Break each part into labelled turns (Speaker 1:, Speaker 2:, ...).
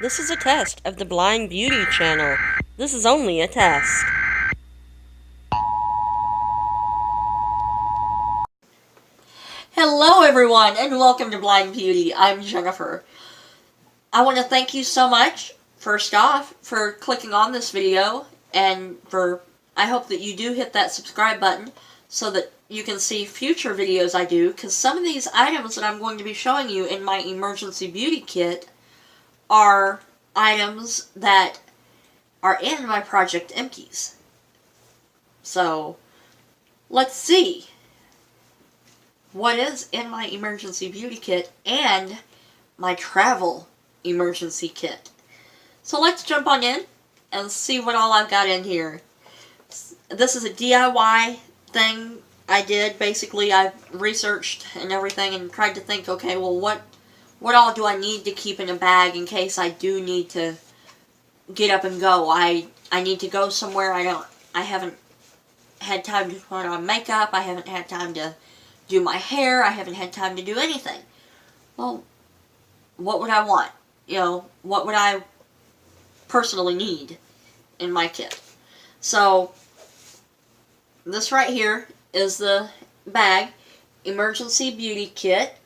Speaker 1: This is a test of the Blind Beauty channel. This is only a test. Hello everyone, and welcome to Blind Beauty. I'm Jennifer. I want to thank you so much, first off, for clicking on this video, and I hope that you do hit that subscribe button so that you can see future videos I do, because some of these items that I'm going to be showing you in my emergency beauty kit are items that are in my Project Empties. So, let's see what is in my emergency beauty kit and my travel emergency kit. So let's jump on in and see what all I've got in here. This is a DIY thing I did. Basically, I've researched and everything and tried to think, okay, well, what all do I need to keep in a bag in case I do need to get up and go? I need to go somewhere. I haven't had time to put on makeup. I haven't had time to do my hair. I haven't had time to do anything. Well, what would I want? You know, what would I personally need in my kit? So, this right here is the bag, Emergency Beauty Kit,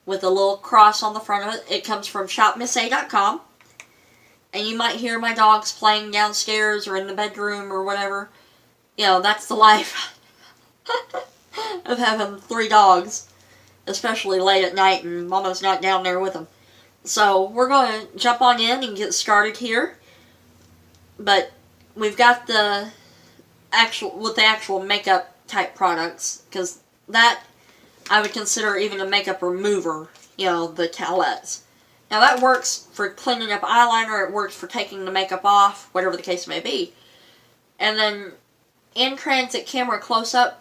Speaker 1: with a little cross on the front of it. It comes from shopmissa.com. And you might hear my dogs playing downstairs or in the bedroom or whatever. You know, that's the life of having 3 dogs, especially late at night and Mama's not down there with them. So we're going to jump on in and get started here. But we've got the actual makeup type products, because that I would consider even a makeup remover, you know, the towelettes. Now that works for cleaning up eyeliner, it works for taking the makeup off, whatever the case may be. And then in transit camera close-up,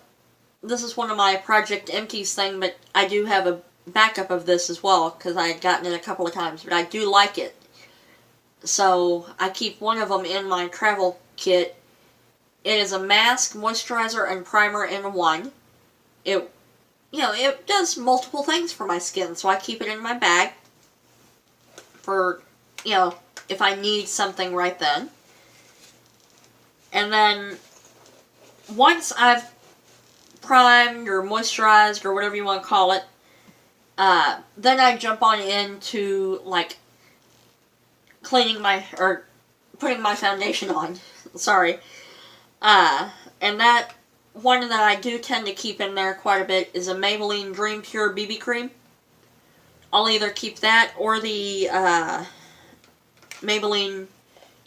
Speaker 1: this is one of my Project Empties thing, but I do have a backup of this as well, because I had gotten it a couple of times, but I do like it. So I keep one of them in my travel kit. It is a mask, moisturizer, and primer in one. It does multiple things for my skin, so I keep it in my bag for, you know, if I need something right then. And then, once I've primed or moisturized or whatever you want to call it, then I jump on into, like, putting my foundation on. Sorry. And that one that I do tend to keep in there quite a bit is a Maybelline Dream Pure BB Cream. I'll either keep that or the Maybelline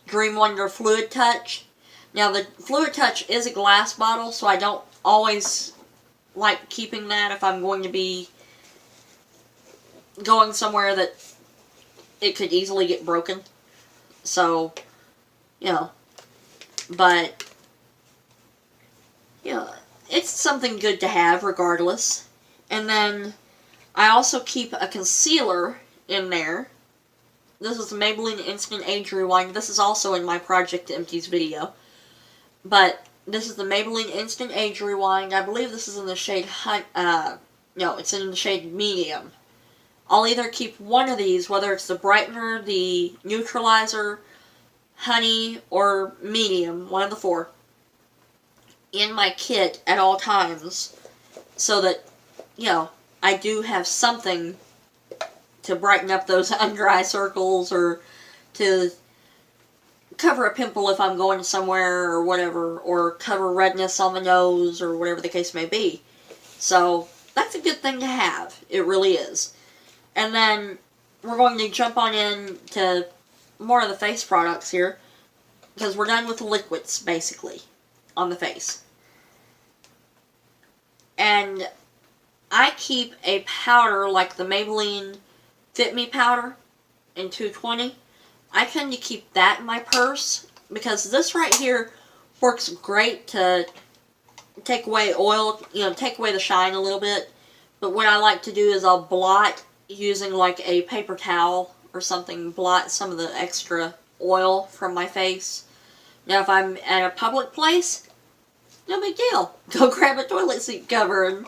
Speaker 1: Dream Wonder Fluid Touch. Now the Fluid Touch is a glass bottle, so I don't always like keeping that if I'm going to be going somewhere that it could easily get broken. So, you know, but, you know, it's something good to have regardless. And then I also keep a concealer in there. This is the Maybelline Instant Age Rewind. This is also in my Project Empties video. But this is the Maybelline Instant Age Rewind. I believe this is in the shade no, it's in the shade Medium. I'll either keep one of these, whether it's the brightener, the neutralizer, honey, or medium, one of the 4, in my kit at all times, so that, you know, I do have something to brighten up those under eye circles, or to cover a pimple if I'm going somewhere or whatever, or cover redness on the nose or whatever the case may be. So that's a good thing to have. It really is. And then we're going to jump on in to more of the face products here, because we're done with the liquids, basically, on the face. And I keep a powder like the Maybelline Fit Me powder in 220. I tend to keep that in my purse, because this right here works great to take away oil, you know, take away the shine a little bit. But what I like to do is I'll blot using like a paper towel or something, blot some of the extra oil from my face. Now if I'm at a public place, no big deal. Go grab a toilet seat cover and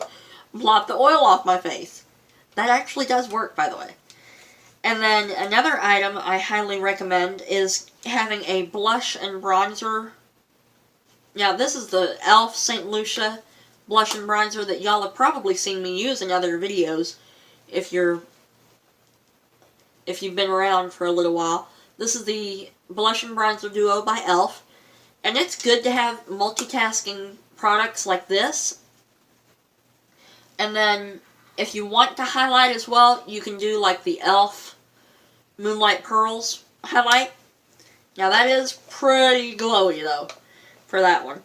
Speaker 1: blot the oil off my face. That actually does work, by the way. And then another item I highly recommend is having a blush and bronzer. Now, this is the e.l.f. St. Lucia blush and bronzer that y'all have probably seen me use in other videos if you've been around for a little while. This is the Blush and Bronzer Duo by e.l.f. And it's good to have multitasking products like this. And then, if you want to highlight as well, you can do like the e.l.f. Moonlight Pearls highlight. Now that is pretty glowy though, for that one.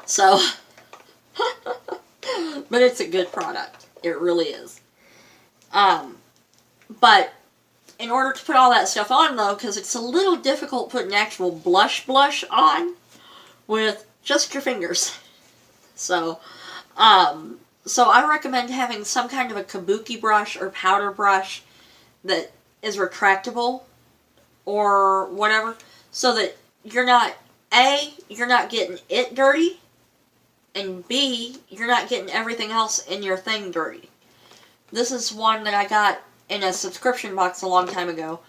Speaker 1: So, but it's a good product. It really is. But in order to put all that stuff on though, because it's a little difficult putting actual blush on with just your fingers. So, so I recommend having some kind of a kabuki brush or powder brush that is retractable or whatever, so that you're not, A, you're not getting it dirty, and B, you're not getting everything else in your thing dirty. This is one that I got in a subscription box a long time ago,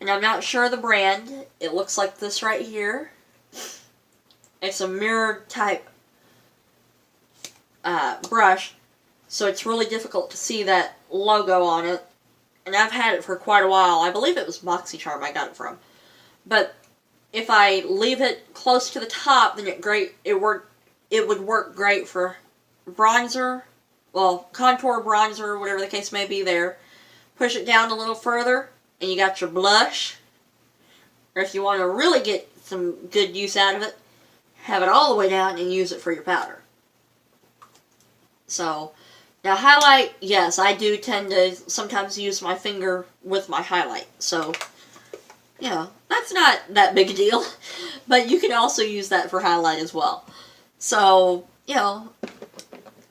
Speaker 1: and I'm not sure the brand. It looks like this right here. It's a mirrored type brush, so it's really difficult to see that logo on it. And I've had it for quite a while. I believe it was BoxyCharm I got it from. But if I leave it close to the top, then it would work great for bronzer, well, contour, bronzer, whatever the case may be there. Push it down a little further, and you got your blush. Or if you want to really get some good use out of it, have it all the way down and use it for your powder. So, now highlight, yes, I do tend to sometimes use my finger with my highlight. So, you know, that's not that big a deal. But you can also use that for highlight as well. So, you know,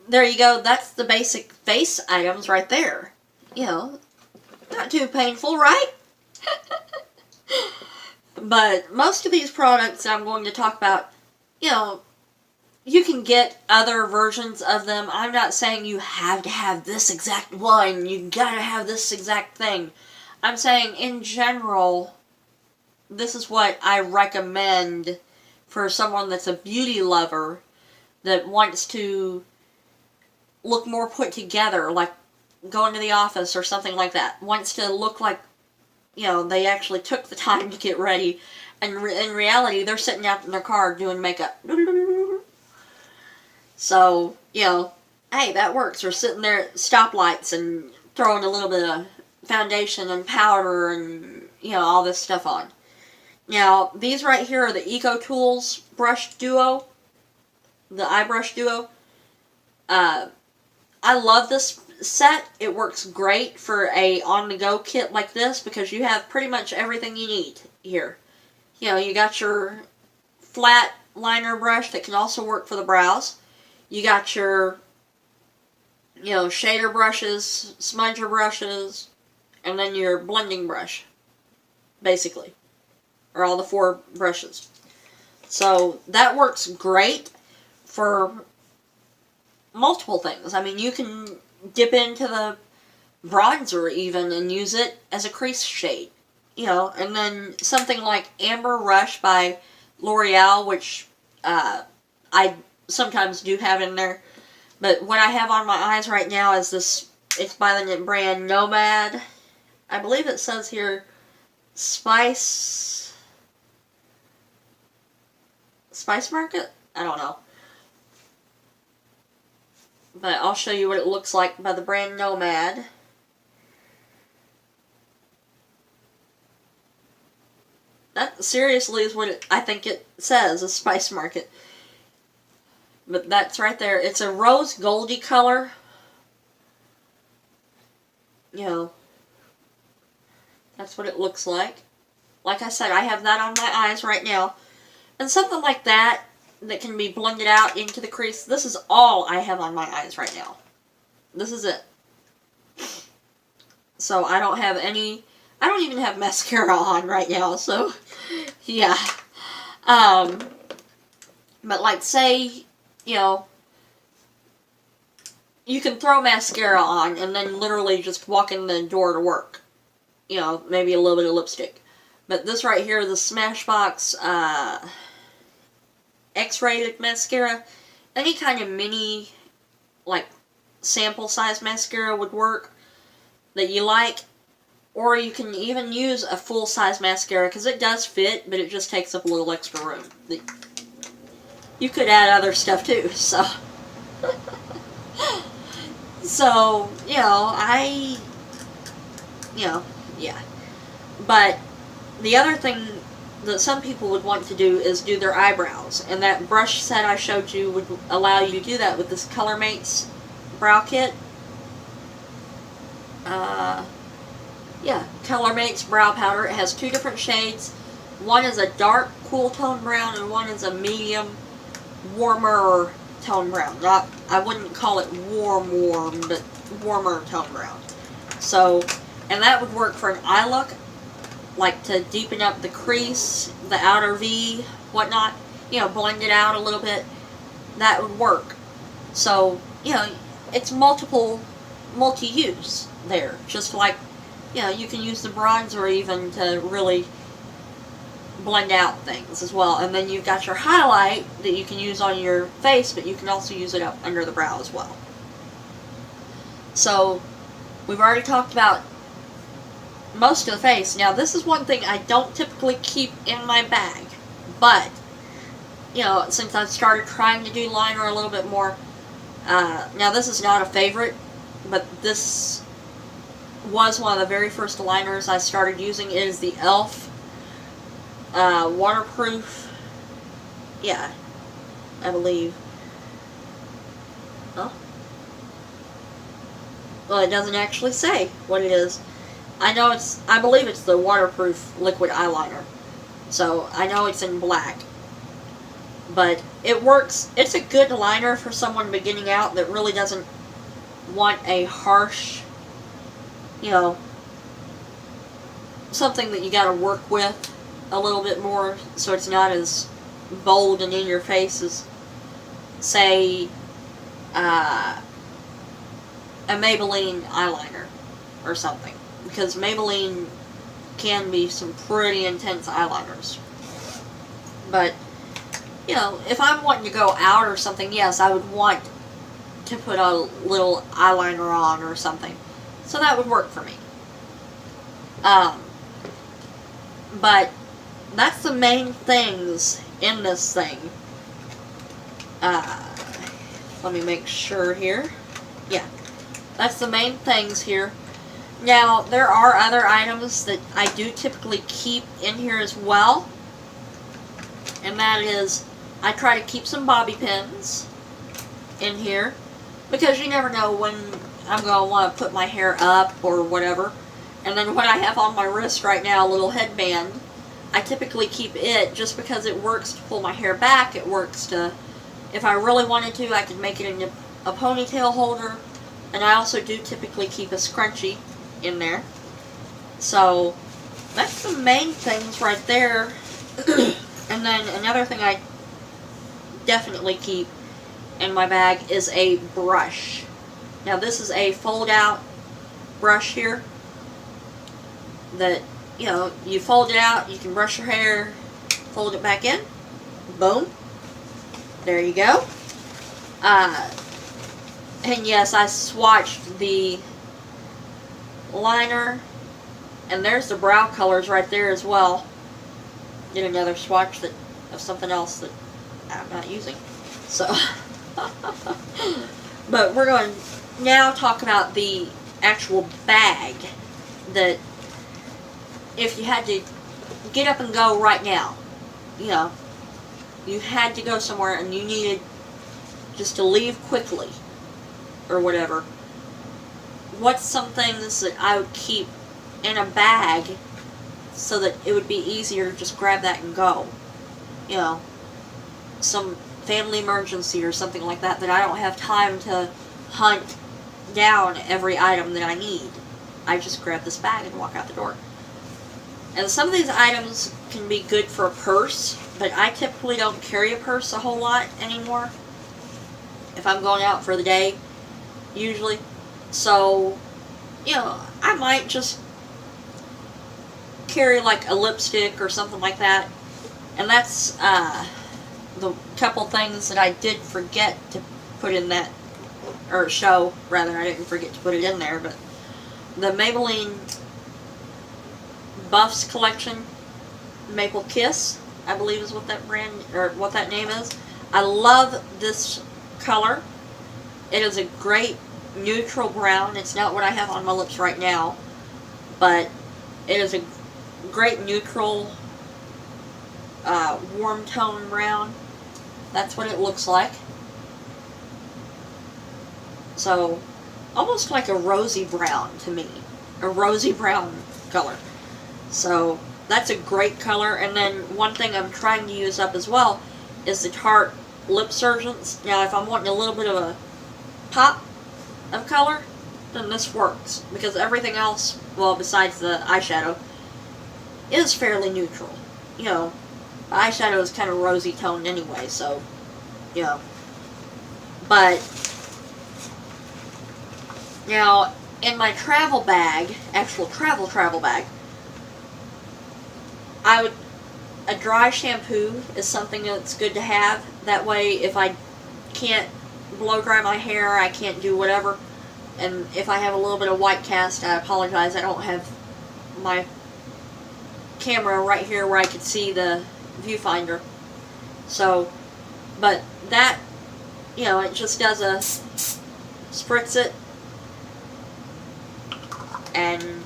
Speaker 1: there you go. That's the basic face items right there. You know, not too painful, right? But most of these products I'm going to talk about, you know, you can get other versions of them. I'm not saying you have to have this exact one. You gotta have this exact thing. I'm saying, in general, this is what I recommend for someone that's a beauty lover that wants to look more put together, like going to the office or something like that. Wants to look like, you know, they actually took the time to get ready, and in reality, they're sitting out in their car doing makeup. So, you know, hey, that works. Or sitting there at stoplights and throwing a little bit of foundation and powder and, you know, all this stuff on. Now, these right here are the Eco Tools brush duo. The eye brush duo. I love this set. It works great for a on-the-go kit like this because you have pretty much everything you need here. You know, you got your flat liner brush that can also work for the brows. You got your, you know, shader brushes, smudger brushes, and then your blending brush, basically. Or all the 4 brushes. So, that works great for multiple things. I mean, you can dip into the bronzer even and use it as a crease shade. You know, and then something like Amber Rush by L'Oreal, which I sometimes do have in there. But what I have on my eyes right now is this, it's by the brand Nomad. I believe it says here Spice Market? I don't know. But I'll show you what it looks like by the brand Nomad. That seriously is what I think it says, a Spice Market. But that's right there. It's a rose goldy color. You know, that's what it looks like. Like I said, I have that on my eyes right now. And something like that can be blended out into the crease. This is all I have on my eyes right now. This is it. So I don't have any, I don't even have mascara on right now, so yeah. But like say, you know, you can throw mascara on and then literally just walk in the door to work. you know, maybe a little bit of lipstick. But this right here, the Smashbox X-rated mascara, any kind of mini, like, sample size mascara would work that you like. Or you can even use a full size mascara, because it does fit, but it just takes up a little extra room. You could add other stuff too, so. So, you know, yeah. But the other thing that some people would want to do is do their eyebrows. And that brush set I showed you would allow you to do that with this Color Mates brow kit. Yeah, Color Mates brow powder. It has 2 different shades. One is a dark, cool tone brown, and one is a medium, warmer tone brown. Not, I wouldn't call it warm, but warmer tone brown. So, and that would work for an eye look, like to deepen up the crease, the outer V, whatnot. You know, blend it out a little bit. That would work. So, you know, it's multi-use there. Just like, you know, you can use the bronzer even to really blend out things as well. And then you've got your highlight that you can use on your face, but you can also use it up under the brow as well. So, we've already talked about most of the face. Now, this is one thing I don't typically keep in my bag, but, you know, since I've started trying to do liner a little bit more, now this is not a favorite, but this was one of the very first liners I started using. It is the e.l.f. Waterproof, yeah, I believe. Oh. Well, it doesn't actually say what it is. I believe it's the waterproof liquid eyeliner. So, I know it's in black. But it works. It's a good liner for someone beginning out that really doesn't want a harsh, you know, something that you gotta work with a little bit more so it's not as bold and in your face as, say, a Maybelline eyeliner or something. Because Maybelline can be some pretty intense eyeliners. But, you know, if I'm wanting to go out or something, yes, I would want to put a little eyeliner on or something. So that would work for me. But that's the main things in this thing. Let me make sure here. Yeah, that's the main things here. Now, there are other items that I do typically keep in here as well. And that is, I try to keep some bobby pins in here. Because you never know when I'm going to want to put my hair up or whatever. And then what I have on my wrist right now, a little headband, I typically keep it just because it works to pull my hair back. It works to, if I really wanted to, I could make it into a ponytail holder. And I also do typically keep a scrunchie in there. So, that's the main things right there. And then another thing I definitely keep in my bag is a brush. Now this is a fold out brush here that, you know, you fold it out, you can brush your hair, fold it back in, boom, there you go. And yes, I swatched the liner, and there's the brow colors right there as well. Did another swatch of something else that I'm not using. So, but we're going to now talk about the actual bag that if you had to get up and go right now, you know, you had to go somewhere and you needed just to leave quickly or whatever, what's some things that I would keep in a bag so that it would be easier to just grab that and go? You know, some family emergency or something like that I don't have time to hunt down every item that I need. I just grab this bag and walk out the door. And some of these items can be good for a purse, but I typically don't carry a purse a whole lot anymore if I'm going out for the day, usually. So, you know, I might just carry like a lipstick or something like that. And that's the couple things that I did forget to put in that, or show, rather. I didn't forget to put it in there, but the Maybelline Buffs collection, Maple Kiss, I believe is what that brand, or what that name is. I love this color. It is a great neutral brown. It's not what I have on my lips right now, but it is a great neutral warm tone brown. That's what it looks like. So, almost like a rosy brown to me. A rosy brown color. So, that's a great color. And then one thing I'm trying to use up as well is the Tarte Lip Surgeons. Now, if I'm wanting a little bit of a pop of color, then this works. Because everything else, well, besides the eyeshadow, is fairly neutral. You know, the eyeshadow is kind of rosy toned anyway, so, you know. But, now, in my travel bag, actual travel bag, a dry shampoo is something that's good to have. That way, if I can't blow dry my hair, I can't do whatever, and if I have a little bit of white cast, I apologize, I don't have my camera right here where I could see the viewfinder. So, but that, you know, it just does a spritz it, and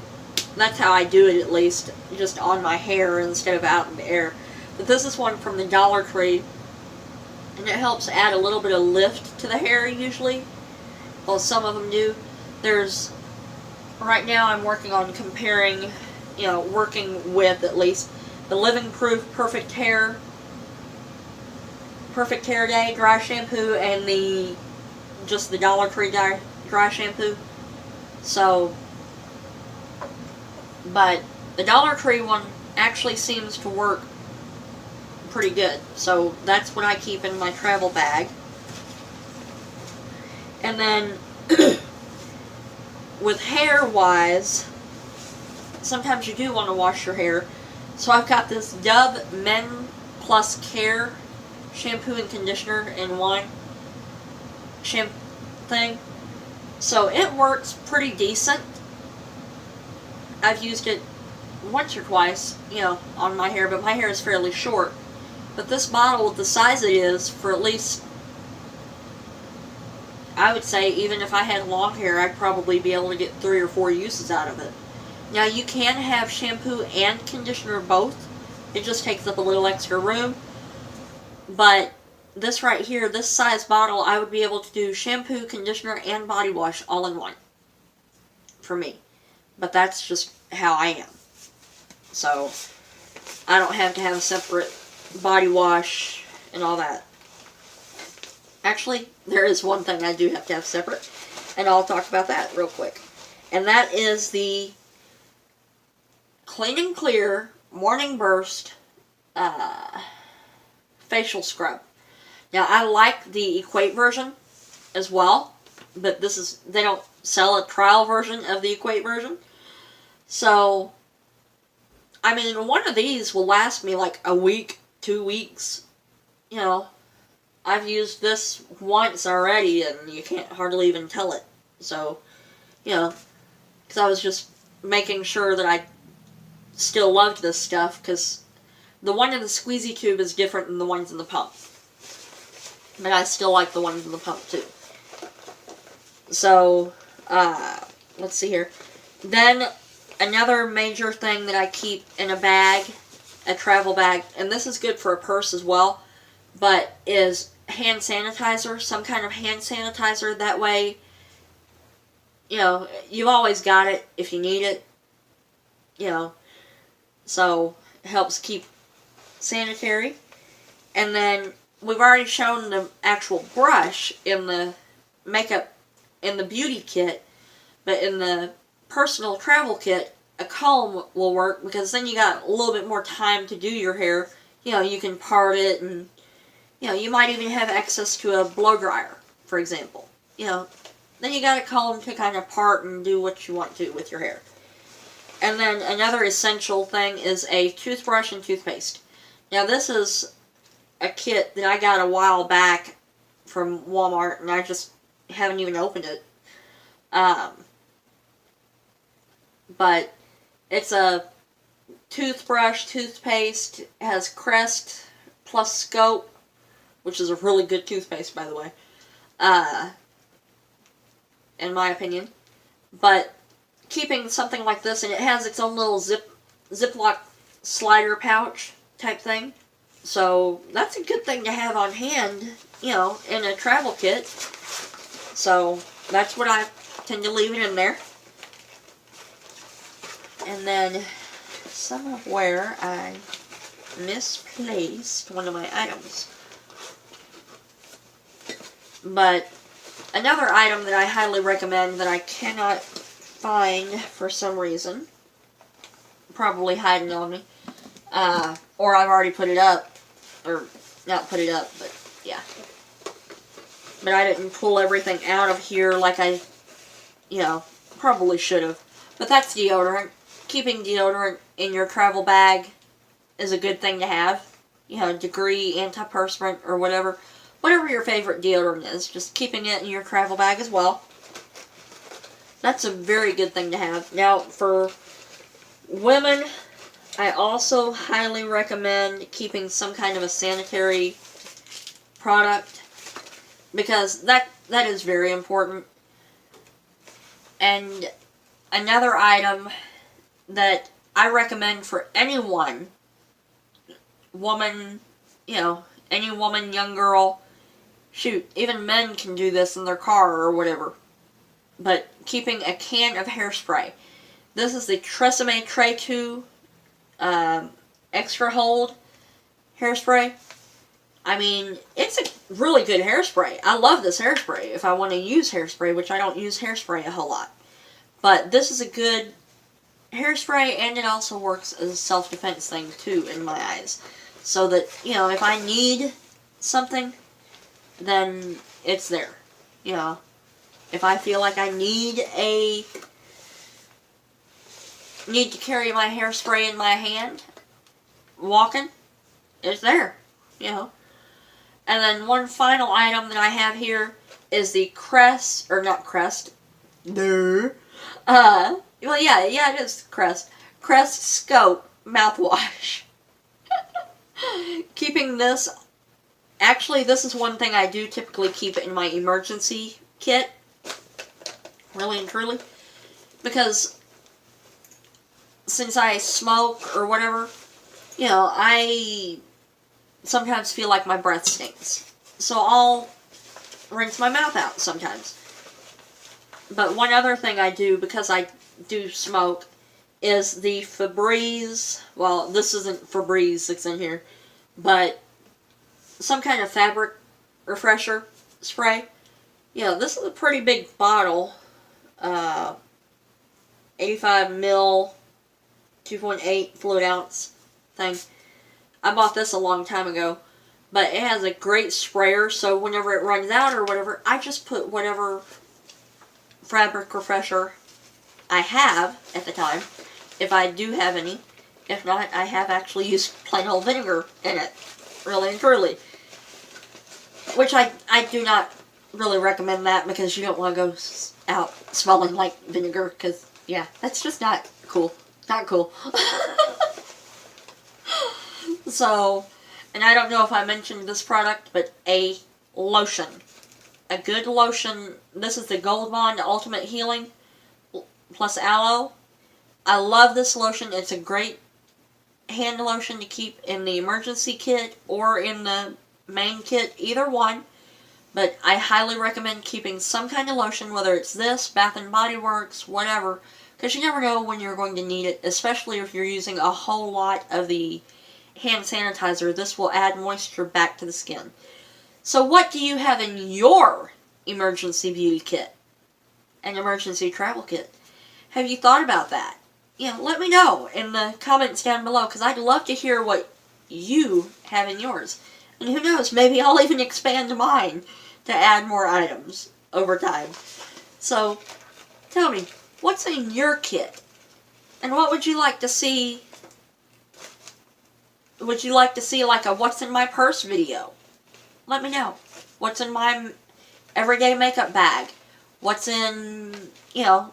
Speaker 1: that's how I do it, at least, just on my hair instead of out in the air. But this is one from the Dollar Tree, and it helps add a little bit of lift to the hair usually. Well, some of them do. There's, right now I'm working on comparing, you know, working with at least the Living Proof Perfect Hair Day dry shampoo and just the Dollar Tree dry shampoo. So, but the Dollar Tree one actually seems to work pretty good. So that's what I keep in my travel bag. And then with hair wise, sometimes you do want to wash your hair. So I've got this Dove Men Plus Care shampoo and conditioner in one shampoo thing. So it works pretty decent. I've used it once or twice, you know, on my hair, but my hair is fairly short. But this bottle, with the size it is, for at least, I would say, even if I had long hair, I'd probably be able to get 3 or 4 uses out of it. Now, you can have shampoo and conditioner both. It just takes up a little extra room. But this right here, this size bottle, I would be able to do shampoo, conditioner, and body wash all in one. For me. But that's just how I am. So, I don't have to have a separate body wash and all that. Actually, there is one thing I do have to have separate, and I'll talk about that real quick. And that is the Clean and Clear Morning Burst facial scrub. Now, I like the Equate version as well, but they don't sell a trial version of the Equate version. So, I mean, one of these will last me like a week, 2 weeks. You know, I've used this once already, and you can't hardly even tell it. So, you know, because I was just making sure that I still loved this stuff, because the one in the squeezy tube is different than the ones in the pump. But I still like the ones in the pump, too. So, let's see here. Then, another major thing that I keep in a bag, a travel bag, and this is good for a purse as well, but is hand sanitizer, some kind of hand sanitizer. That way, you know, you've always got it if you need it, you know, so it helps keep sanitary. And then, we've already shown the actual brush in the makeup, in the beauty kit, but in the personal travel kit, a comb will work, because then you got a little bit more time to do your hair. You know, you can part it, and, you know, you might even have access to a blow dryer, for example. You know, then you got a comb to kind of part and do what you want to with your hair. And then another essential thing is a toothbrush and toothpaste. Now this is a kit that I got a while back from Walmart, and I just haven't even opened it. But it's a toothbrush, toothpaste, it has Crest plus Scope, which is a really good toothpaste, by the way, in my opinion. But keeping something like this, and it has its own little Ziploc slider pouch type thing. So that's a good thing to have on hand, you know, in a travel kit. So that's what I tend to leave it in there. And then somewhere I misplaced one of my items. But another item that I highly recommend that I cannot find for some reason, probably hiding on me, or I've already put it up, or not put it up, but yeah. But I didn't pull everything out of here like I, you know, probably should have. But that's deodorant. Keeping deodorant in your travel bag is a good thing to have. You know, Degree, antiperspirant, or whatever. Whatever your favorite deodorant is, just keeping it in your travel bag as well. That's a very good thing to have. Now, for women, I also highly recommend keeping some kind of a sanitary product, because that is very important. And another item that I recommend for anyone, woman, you know, any woman, young girl, shoot, even men can do this in their car or whatever, but keeping a can of hairspray. This is the Tresemme Tray 2 Extra Hold hairspray. I mean, it's a really good hairspray. I love this hairspray if I want to use hairspray, which I don't use hairspray a whole lot. But this is a good hairspray, and it also works as a self-defense thing too, in my eyes. So that, you know, if I need something, then it's there. You know, if I feel like I need to carry my hairspray in my hand, walking, it's there, you know. And then one final item that I have here is the Crest, or not Crest, well, yeah, it is Crest Scope mouthwash. Keeping this, actually, this is one thing I do typically keep in my emergency kit, really and truly, because since I smoke or whatever, you know, I sometimes feel like my breath stinks. So I'll rinse my mouth out sometimes. But one other thing I do, because I do smoke, is the Febreze, well, this isn't Febreze that's in here, but some kind of fabric refresher spray. You know, this is a pretty big bottle, 85 ml, 2.8 fluid ounce thing. I bought this a long time ago, but it has a great sprayer, so whenever it runs out or whatever, I just put whatever fabric refresher I have at the time, if I do have any. If not, I have actually used plain old vinegar in it, really and truly. Which I do not really recommend that, because you don't want to go out smelling like vinegar, because, yeah, that's just not cool. Not cool. So, and I don't know if I mentioned this product, but a lotion. A good lotion. This is the Gold Bond Ultimate Healing plus Aloe. I love this lotion. It's a great hand lotion to keep in the emergency kit or in the main kit, either one. But I highly recommend keeping some kind of lotion, whether it's this, Bath & Body Works, whatever, because you never know when you're going to need it, especially if you're using a whole lot of the hand sanitizer. This will add moisture back to the skin. So what do you have in your emergency beauty kit? An emergency travel kit? Have you thought about that? You know, let me know in the comments down below, because I'd love to hear what you have in yours. And who knows, maybe I'll even expand mine to add more items over time. So, tell me, what's in your kit? And what would you like to see? Would you like to see like a what's in my purse video? Let me know. What's in my everyday makeup bag? What's in, you know,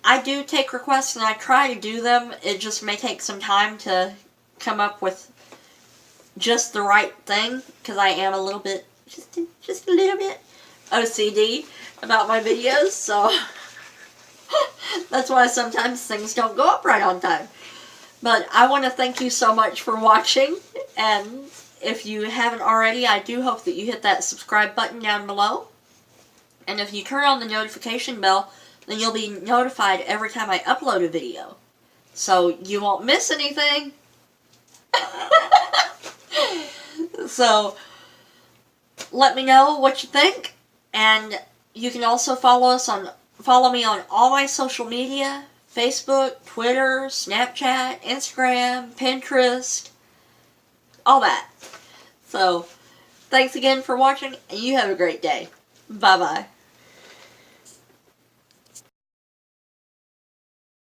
Speaker 1: I do take requests and I try to do them. It just may take some time to come up with just the right thing, because I am a little bit, just a little bit OCD about my videos, so that's why sometimes things don't go up right on time. But I want to thank you so much for watching, and if you haven't already, I do hope that you hit that subscribe button down below. And if you turn on the notification bell, then you'll be notified every time I upload a video. So you won't miss anything. So let me know what you think, and you can also follow me on all my social media: Facebook, Twitter, Snapchat, Instagram, Pinterest, all that. So thanks again for watching, and you have a great day. Bye bye.